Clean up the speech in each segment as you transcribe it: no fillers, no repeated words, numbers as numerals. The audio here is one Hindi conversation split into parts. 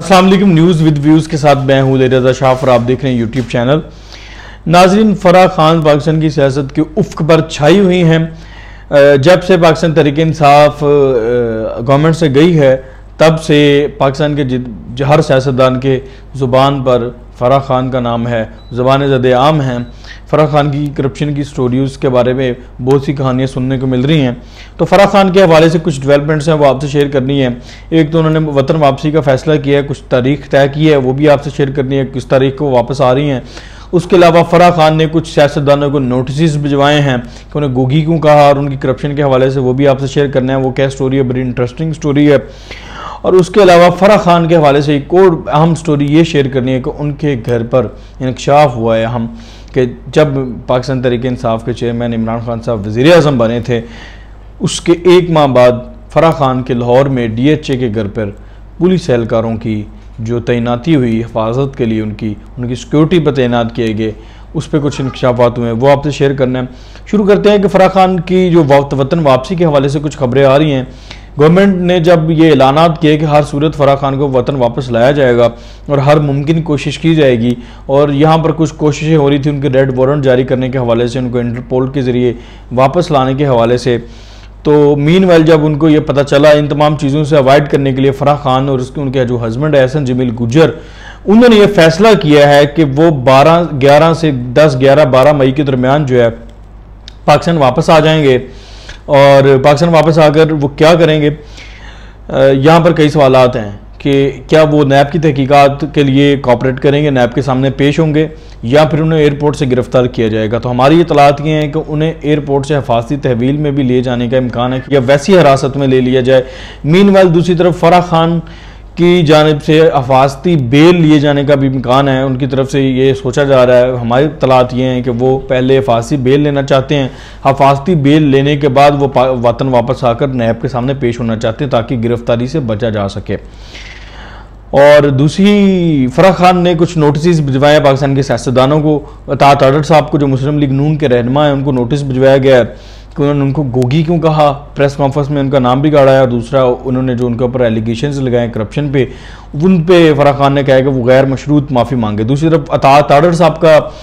अस्सलाम वालेकुम। न्यूज़ विद व्यूज़ के साथ मैं हूं रज़ा शाह और आप देख रहे हैं यूट्यूब चैनल। नाज़रीन, फराह खान पाकिस्तान की सियासत के उफ़्क़ पर छाई हुई हैं। जब से पाकिस्तान तहरीक इंसाफ गवर्नमेंट से गई है तब से पाकिस्तान के हर सियासतदान के ज़ुबान पर फराह खान का नाम है, ज़बान ज़द आम हैं। फराह खान की करप्शन की स्टोरीज़ के बारे में बहुत सी कहानियाँ सुनने को मिल रही हैं। तो फराह खान के हवाले से कुछ डेवलपमेंट्स हैं वो आपसे शेयर करनी है। एक तो उन्होंने वतन वापसी का फ़ैसला किया है, कुछ तारीख तय की है, वो भी आपसे शेयर करनी है, किस तारीख को वापस आ रही हैं। उसके अलावा फराह खान ने कुछ सियासतदानों को नोटिस भिजवाए हैं कि उन्हें गोगी क्यों कहा, और उनकी करप्शन के हवाले से वो भी आपसे शेयर करना है। वो क्या स्टोरी है, बड़ी इंटरेस्टिंग स्टोरी है। और उसके अलावा फराह खान के हवाले से एक और अहम स्टोरी ये शेयर करनी है कि उनके घर पर इंकशाफ हुआ है अहम कि जब पाकिस्तान तहरीक इंसाफ के चेयरमैन इमरान खान साहब वज़ीर आज़म बने थे, उसके एक माह बाद फराह खान के लाहौर में DHA के घर पर पुलिस एहलकारों की जो तैनाती हुई हिफाजत के लिए, उनकी सिक्योरिटी पर तैनात किए गए, उस पर कुछ इंकशाफात हुए, वो आपसे शेयर करना है। शुरू करते हैं कि फराह खान की जो वतन वापसी के हवाले से कुछ खबरें आ रही हैं। गवर्नमेंट ने जब ये ऐलानात किए कि हर सूरत फराह खान को वतन वापस लाया जाएगा और हर मुमकिन कोशिश की जाएगी, और यहाँ पर कुछ कोशिशें हो रही थी उनके रेड वारंट जारी करने के हवाले से, उनको इंटरपोल के ज़रिए वापस लाने के हवाले से। तो मीनवाइल जब उनको ये पता चला, इन तमाम चीज़ों से अवॉइड करने के लिए फराह खान और उनके जो हस्बैंड है एहसन जमील गुजर, उन्होंने ये फैसला किया है कि वो 12 मई के दरमियान जो है पाकिस्तान वापस आ जाएंगे। और पाकिस्तान वापस आकर वो क्या करेंगे, यहाँ पर कई सवालात हैं कि क्या वो नैब की तहकीकात के लिए कोऑपरेट करेंगे, नैब के सामने पेश होंगे, या फिर उन्हें एयरपोर्ट से गिरफ्तार किया जाएगा। तो हमारी इतलात ये हैं कि उन्हें एयरपोर्ट से हिफाजती तहवील में भी ले जाने का इम्कान है या वैसी हिरासत में ले लिया जाए। मीनवाइल दूसरी तरफ फराह खान की जानिब से हिफाजती बेल लिए जाने का भी इम्कान है, उनकी तरफ से ये सोचा जा रहा है। हमारी तलात ये हैं कि वो पहले हिफाजती बेल लेना चाहते हैं, हिफाजती बेल लेने के बाद वो वतन वापस आकर नैब के सामने पेश होना चाहते हैं ताकि गिरफ्तारी से बचा जा सके। और दूसरी, फराह खान ने कुछ नोटिस भिजवाए पाकिस्तान के सियासतदानों को। अतात अडर साहब को जो मुस्लिम लीग नून के रहनुमा है, उनको नोटिस भिजवाया गया है कि उन्होंने उनको गोगी क्यों कहा, प्रेस कॉन्फ्रेंस में उनका नाम बिगाड़ा है। और दूसरा, उन्होंने जो उनके ऊपर एलिगेशंस लगाए करप्शन पे, उन पे फराह खान ने कहा कि वो गैर मशरूत माफ़ी मांगे। दूसरी तरफ अतात अडर साहब का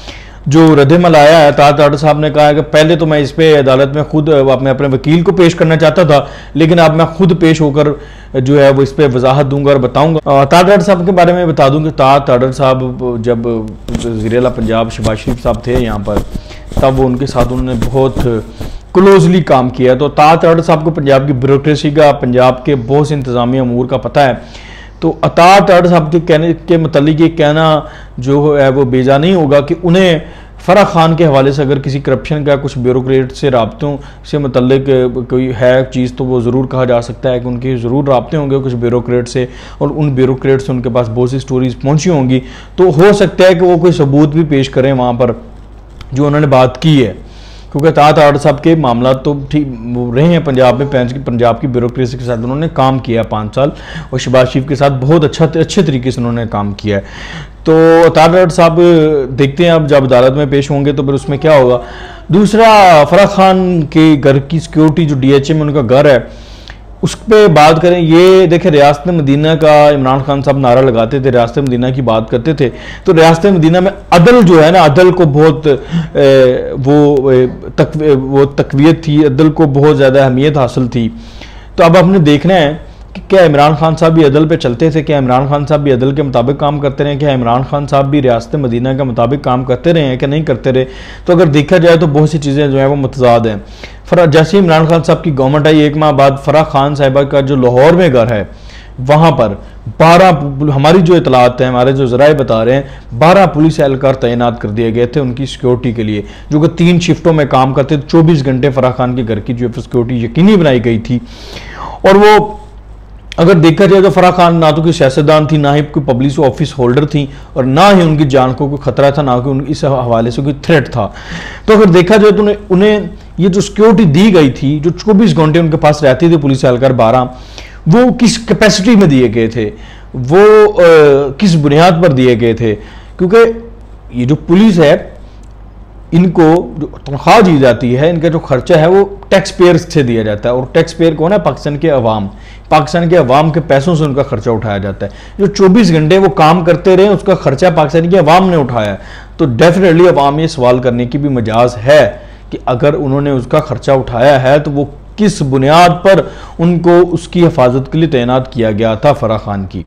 जो रद्दमल आया है, अतात अडर साहब ने कहा है कि पहले तो मैं इस पे अदालत में खुद अपने वकील को पेश करना चाहता था, लेकिन अब मैं खुद पेश होकर जो है वो इस पर वजाहत दूंगा और बताऊंगा। अतात अडर साहब के बारे में बता दूं कि अतात अडर साहब जब वज़ीर पंजाब शहबाज शरीफ साहब थे यहाँ पर, तब वो उनके साथ उन्होंने बहुत क्लोजली काम किया। तो अतात अडर साहब को पंजाब की ब्यूरोक्रेसी का, पंजाब के बहुत से इंतजामी अमूर का पता है। तो अतात अडर साहब के कहने के मतलब ये कहना जो है वो बेजा नहीं होगा कि उन्हें फराह खान के हवाले से अगर किसी करप्शन का कुछ ब्यूरोक्रेट से राब्तों से मतलब कोई है चीज़, तो वो ज़रूर कहा जा सकता है कि उनके ज़रूर राब्ते होंगे कुछ ब्यूरोक्रेट से, और उन ब्यूरोक्रेट से उनके पास बहुत सी स्टोरीज पहुंची होंगी। तो हो सकता है कि वो कोई सबूत भी पेश करें वहाँ पर जो उन्होंने बात की है, क्योंकि अतात अडर साहब के मामला तो ठीक रहे हैं पंजाब में, पंजाब की ब्यूरोक्रेसी के साथ उन्होंने काम किया 5 साल, और शहबाज शरीफ के साथ बहुत अच्छे तरीके से उन्होंने काम किया है। तो अतात अडर साहब देखते हैं अब जब अदालत में पेश होंगे तो फिर उसमें क्या होगा। दूसरा, फराह खान के घर की सिक्योरिटी जो DHA में उनका घर है, उस पर बात करें। ये देखें, रियासत मदीना का इमरान खान साहब नारा लगाते थे, रियासत मदीना की बात करते थे। तो रियासत मदीना में अदल जो है ना, अदल को बहुत वो तकवीयत थी, अदल को बहुत ज़्यादा अहमियत हासिल थी। तो अब आपने देखना है कि क्या इमरान खान साहब भी अदल पे चलते थे, क्या इमरान खान साहब भी अदल के मुताबिक काम करते रहे, क्या इमरान खान साहब भी रियासत मदीना के मुताबिक काम करते रहे हैं कि नहीं करते रहे। तो अगर देखा जाए तो बहुत सी चीज़ें जो है वो मुतजाद हैं। जैसे इमरान खान साहब की गवर्नमेंट आई, एक माह बाद फराह खान साहिबा का जो लाहौर में घर है, वहाँ पर 12, हमारी जो इतलात है, हमारे जो ज़राए बता रहे हैं, 12 पुलिस एहलकार तैनात कर दिए गए थे उनकी सिक्योरिटी के लिए, जो कि 3 शिफ्टों में काम करते थे। 24 घंटे फराह खान के घर की जो सिक्योरिटी यकीनी बनाई गई थी। और वो अगर देखा जाए तो फराह खान ना तो कोई सियासतदान थी, ना ही कोई पब्लिक ऑफिस होल्डर थी, और ना ही उनकी जान को कोई खतरा था, ना कि इस हवाले से कोई थ्रेट था। तो अगर देखा जाए तो उन्हें ये जो सिक्योरिटी दी गई थी, जो 24 घंटे उनके पास रहती थी पुलिस एहलकार 12, वो किस कैपेसिटी में दिए गए थे, वो किस बुनियाद पर दिए गए थे। क्योंकि ये जो पुलिस है, इनको जो तनख्वाह दी जाती है, इनका जो खर्चा है वो टैक्स पेयर से दिया जाता है, और टैक्स पेयर कौन है, पाकिस्तान के अवाम। पाकिस्तान के अवाम के पैसों से उनका खर्चा उठाया जाता है। जो 24 घंटे वो काम करते रहे उसका खर्चा पाकिस्तान की अवाम ने उठाया। तो डेफिनेटली अवाम ये सवाल करने की भी मजाज है कि अगर उन्होंने उसका खर्चा उठाया है तो वो किस बुनियाद पर उनको उसकी हिफाजत के लिए तैनात किया गया था फराह खान की।